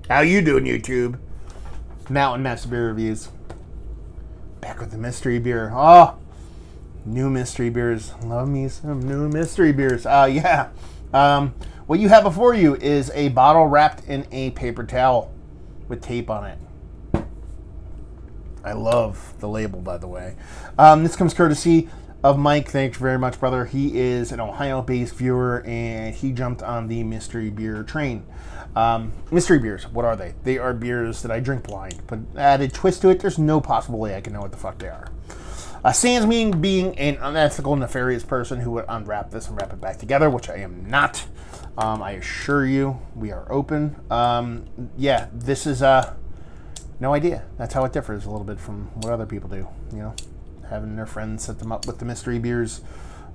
How you doing, YouTube? Mountain Master Beer Reviews. Back with the mystery beer. Oh, new mystery beers. Love me some new mystery beers. Yeah. What you have before you is a bottle wrapped in a paper towel with tape on it. I love the label, by the way. This comes courtesy of Mike. Thanks very much, brother. He is an Ohio-based viewer, and he jumped on the mystery beer train. Mystery beers, what are they? They are beers that I drink blind, but add a twist to it, there's no possible way I can know what the fuck they are. Sans me being an unethical, nefarious person who would unwrap this and wrap it back together, which I am not. I assure you, we are open. Yeah, this is, no idea. That's how it differs a little bit from what other people do, you know? Having their friends set them up with the mystery beers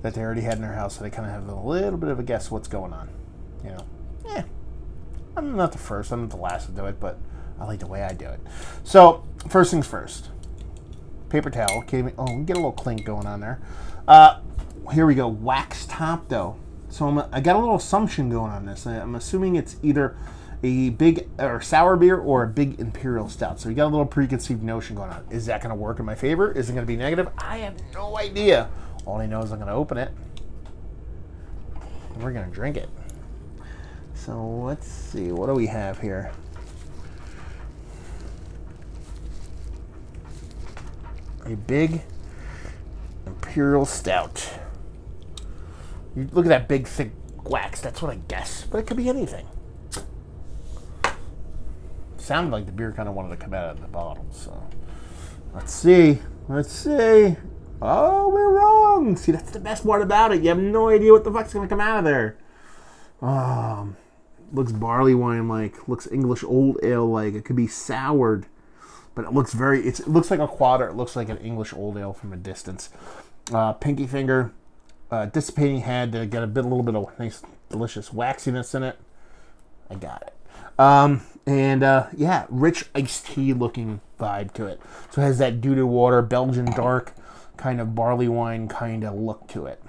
that they already had in their house, so they kind of have a little bit of a guess what's going on, you know? Yeah. I'm not the first, I'm not the last to do it, but I like the way I do it. So, first things first. Paper towel. Okay, oh, we get a little clink going on there. Here we go. Wax top, though. So I got a little assumption going on this. I'm assuming it's either a big or sour beer or a big imperial stout. So you got a little preconceived notion going on. Is that going to work in my favor? Is it going to be negative? I have no idea. All I know is I'm going to open it. And we're going to drink it. So let's see. What do we have here? A big imperial stout. You look at that big thick wax. That's what I guess, but it could be anything. Sounded like the beer kind of wanted to come out of the bottle. So let's see. Let's see. Oh, we're wrong. See, that's the best part about it. You have no idea what the fuck's gonna come out of there. Looks barley wine like. Looks English old ale like. It could be soured. But it looks it looks like a quad, or it looks like an English old ale from a distance. Pinky finger, dissipating head. Did get a little bit of nice, delicious waxiness in it. I got it. Yeah, rich iced tea looking vibe to it. So it has that dew to water, Belgian dark, kind of barley wine kind of look to it.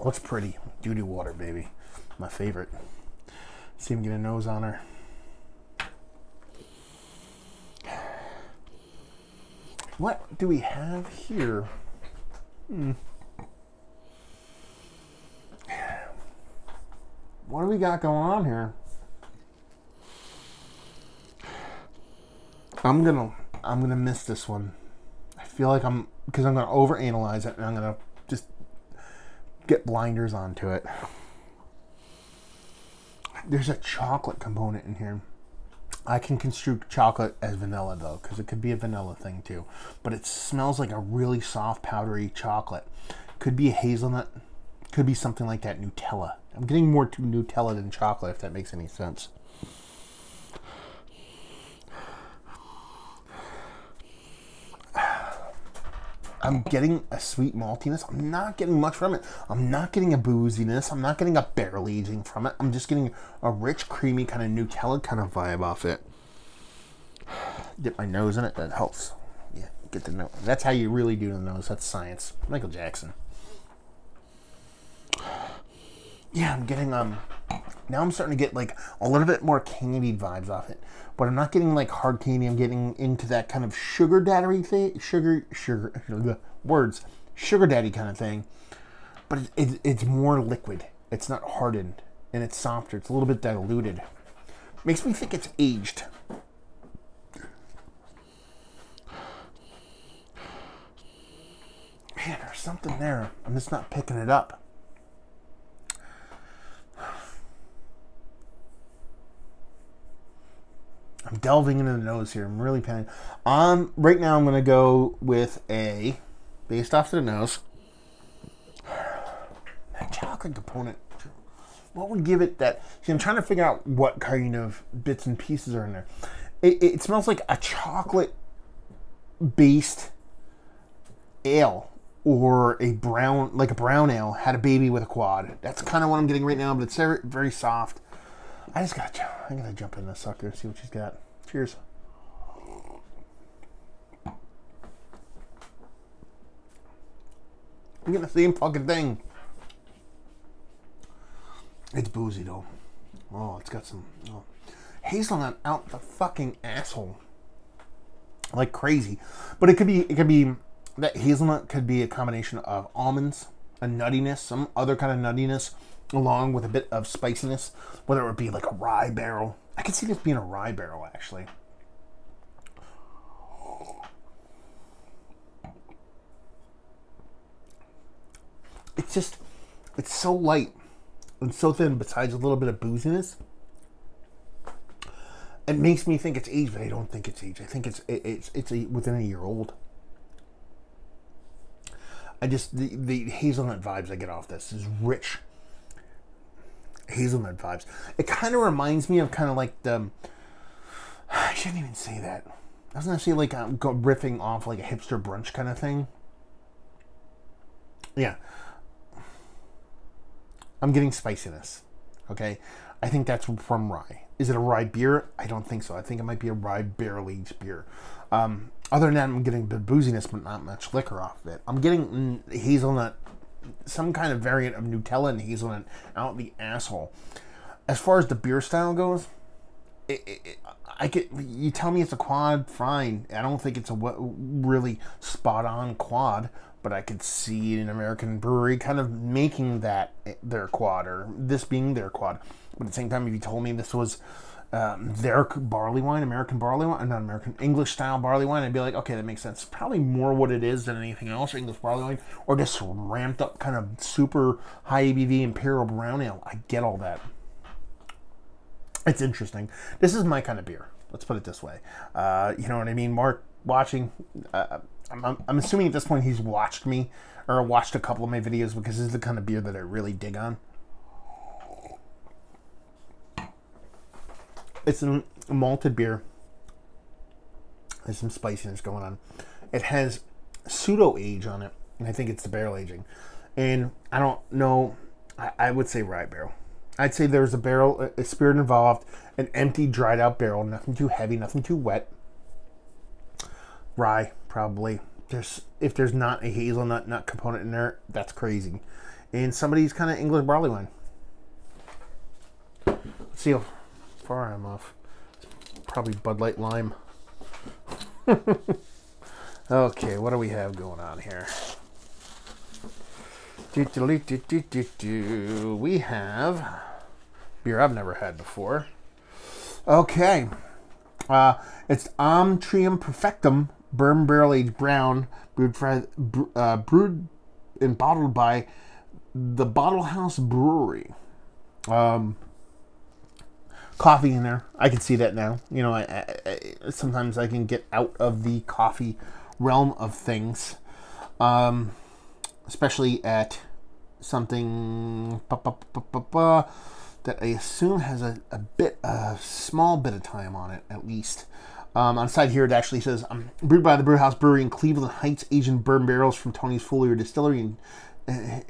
Looks pretty. Dew to water, baby. My favorite. See him get a nose on her. What do we have here? What do we got going on here? I'm gonna miss this one. I feel like because I'm gonna overanalyze it, and I'm gonna just get blinders onto it. There's a chocolate component in here. I can construe chocolate as vanilla, though, because it could be a vanilla thing, too. But it smells like a really soft, powdery chocolate. Could be a hazelnut. Could be something like that, Nutella. I'm getting more to Nutella than chocolate, if that makes any sense. I'm getting a sweet maltiness. I'm not getting much from it. I'm not getting a booziness. I'm not getting a barrel aging from it. I'm just getting a rich, creamy kind of Nutella kind of vibe off it. Dip my nose in it. That helps. Yeah, get the nose. That's how you really do the nose. That's science. Michael Jackson. Yeah, I'm getting now I'm starting to get like a little bit more candied vibes off it, but I'm not getting like hard candy. I'm getting into that kind of sugar daddy thing, sugar daddy kind of thing, but it's more liquid. It's not hardened, and it's softer. It's a little bit diluted. Makes me think it's aged. Man, there's something there. I'm just not picking it up. I'm delving into the nose here. I'm really paying. Right now I'm going to go with a, based off to the nose, that chocolate component. What would give it that? See, I'm trying to figure out what kind of bits and pieces are in there. It smells like a chocolate-based ale, or a brown ale had a baby with a quad. That's kind of what I'm getting right now, but it's very, very soft. I gotta jump in this sucker, see what she's got. Cheers. I'm getting the same fucking thing. It's boozy though. Oh, it's got some hazelnut out the fucking asshole. Like crazy. But it could be that hazelnut could be a combination of almonds, a nuttiness, some other kind of nuttiness, along with a bit of spiciness, whether it would be like a rye barrel. I could see this being a rye barrel, actually. It's just, it's so light and so thin, besides a little bit of booziness. It makes me think it's aged, but I don't think it's aged. I think it's within a year old. I just, the hazelnut vibes I get off this is rich hazelnut vibes. It kind of reminds me of kind of like the, I shouldn't even say that. I was going to say like riffing off like a hipster brunch kind of thing. Yeah. I'm getting spiciness. Okay. I think that's from rye. Is it a rye beer? I don't think so. I think it might be a rye barrel-aged beer. Other than that, I'm getting the booziness, but not much liquor off of it. I'm getting hazelnut, some kind of variant of Nutella and hazelnut out the asshole. As far as the beer style goes, you tell me it's a quad, fine. I don't think it's a really spot-on quad, but I could see an American brewery kind of making that their quad, or this being their quad. But at the same time, if you told me this was their barley wine, American barley wine, not American, English style barley wine, I'd be like, okay, that makes sense. Probably more what it is than anything else, English barley wine, or just ramped up kind of super high ABV imperial brown ale. I get all that. It's interesting. This is my kind of beer. Let's put it this way. You know what I mean? Mark watching, I'm assuming at this point he's watched me, or watched a couple of my videos, because this is the kind of beer that I really dig on. It's a malted beer. There's some spiciness going on. It has pseudo age on it, and I think it's the barrel aging. And I don't know, I would say rye barrel. I'd say there's a barrel, a spirit involved, an empty, dried out barrel, nothing too heavy, nothing too wet. Rye, probably. If there's not a hazelnut nut component in there, that's crazy. And somebody's kind of English barley wine. Let's see how far I'm off. Probably Bud Light Lime. Okay, what do we have going on here? We have beer I've never had before. Okay. It's Trium Perfectum Bourbon Barrel Aged Brown, brewed and bottled by the Bottle House Brewery. Coffee in there. I can see that now. You know, I sometimes I can get out of the coffee realm of things, especially at something that I assume has a small bit of time on it, at least. On the side here, it actually says, brewed by the Brewhouse Brewery in Cleveland Heights, Asian bourbon barrels from Tony's Foliar Distillery in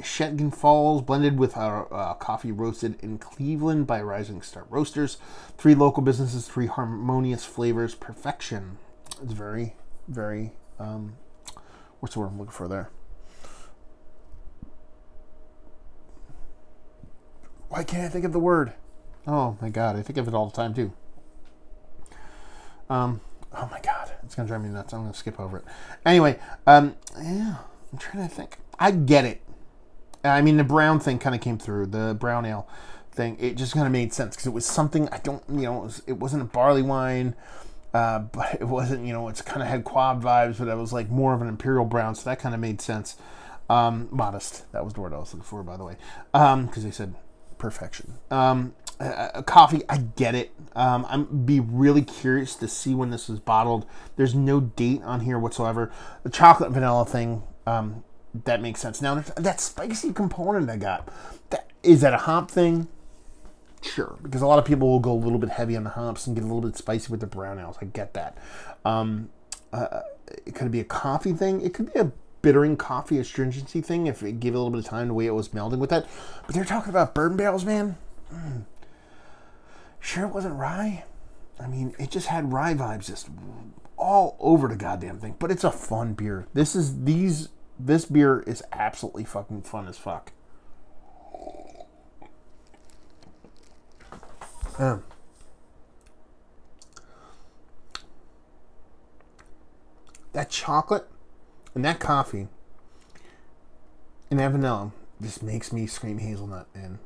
Shetland Falls, blended with our coffee roasted in Cleveland by Rising Star Roasters. 3 local businesses, 3 harmonious flavors, perfection. It's very, very, what's the word I'm looking for there? Why can't I think of the word? Oh my God, I think of it all the time too. Oh my God, it's gonna drive me nuts. I'm gonna skip over it. Anyway, yeah, I'm trying to think. I get it. I mean, the brown thing kind of came through, the brown ale thing. It just kind of made sense because it was something it wasn't a barley wine, but it wasn't, it's kind of had quad vibes, but it was like more of an imperial brown, so that kind of made sense. Modest, that was the word I was looking for, by the way, because they said perfection. Coffee, I get it. I'm be really curious to see when this was bottled. There's no date on here whatsoever. The chocolate vanilla thing, that makes sense. Now, that spicy component I got, is that a hop thing? Sure, because a lot of people will go a little bit heavy on the hops and get a little bit spicy with the brown ales. I get that. It could be a coffee thing. It could be a bittering coffee astringency thing if it gave it a little bit of time the way it was melding with that. But they're talking about bourbon barrels, man. Sure it wasn't rye? I mean, it just had rye vibes just all over the goddamn thing. But it's a fun beer. This beer is absolutely fucking fun as fuck. that chocolate and that coffee and that vanilla just makes me scream hazelnut, and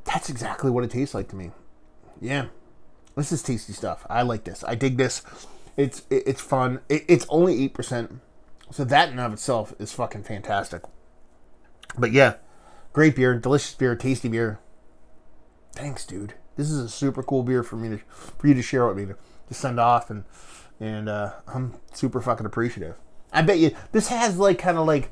that's exactly what it tastes like to me. Yeah, this is tasty stuff. I like this. I dig this. It's fun. It's only 8%, so that in and of itself is fucking fantastic. But yeah, great beer, delicious beer, tasty beer. Thanks, dude. This is a super cool beer for you to share with me, to send off, and I'm super fucking appreciative. I bet you this has like kind of like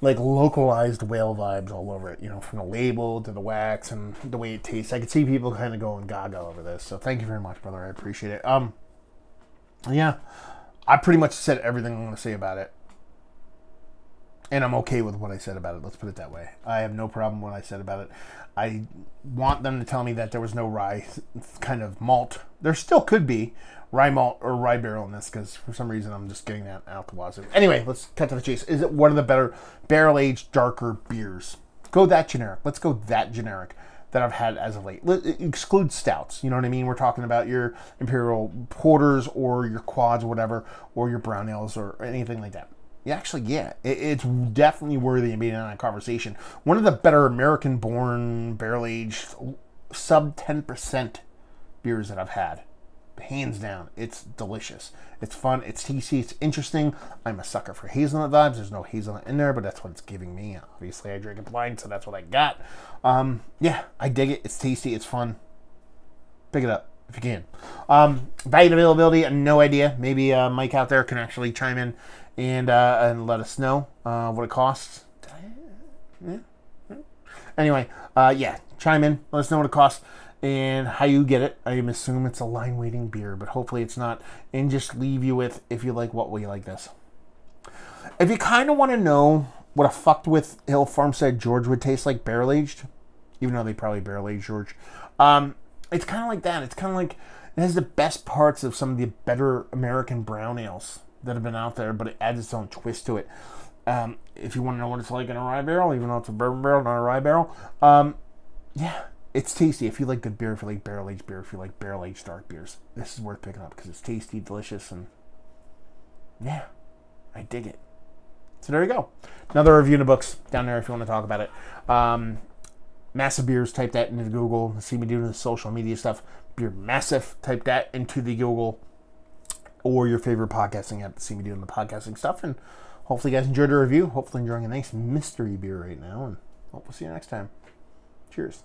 localized whale vibes all over it, you know, from the label to the wax and the way it tastes. I could see people kind of going gaga over this. So thank you very much, brother. I appreciate it. Yeah, I pretty much said everything I'm going to say about it. And I'm okay with what I said about it. Let's put it that way. I have no problem with what I said about it. I want them to tell me that there was no rye kind of malt. There still could be rye malt or rye barrel in this, because for some reason I'm just getting that out the wazoo. Anyway, let's cut to the chase. Is it one of the better barrel-aged, darker beers? Go that generic. Let's go that generic that I've had as of late. Exclude stouts. You know what I mean? We're talking about your imperial porters or your quads or whatever, or your brown ales or anything like that. Yeah, actually, yeah. It's definitely worthy of being in a conversation. One of the better American-born, barrel-aged, sub 10% beers that I've had. Hands down. It's delicious. It's fun. It's tasty. It's interesting. I'm a sucker for hazelnut vibes. There's no hazelnut in there, but that's what it's giving me. Obviously, I drink it blind, so that's what I got. Yeah, I dig it. It's tasty. It's fun. Pick it up if you can. Value and availability, no idea. Maybe Mike out there can actually chime in and let us know what it costs. Yeah. Anyway, yeah, chime in. Let us know what it costs and how you get it. I assume it's a line waiting beer, but hopefully it's not. And just leave you with, if you like, what will you like this? If you kind of want to know what a fucked with Hill Farmstead George would taste like barrel aged, even though they probably barrel aged George, it's kind of like that. It's kind of like, it has the best parts of some of the better American brown ales that have been out there, but it adds its own twist to it. If you want to know what it's like in a rye barrel, even though it's a bourbon barrel, not a rye barrel, yeah, it's tasty. If you like good beer, if you like barrel-aged beer, if you like barrel-aged dark beers, this is worth picking up because it's tasty, delicious, and yeah, I dig it. So there you go. Another review in the books down there if you want to talk about it. Massive Beers, type that into Google. See me doing the social media stuff. Beer Massive, type that into the Google or your favorite podcasting app to see me doing the podcasting stuff. And hopefully you guys enjoyed the review. Hopefully enjoying a nice mystery beer right now. And hope we'll see you next time. Cheers.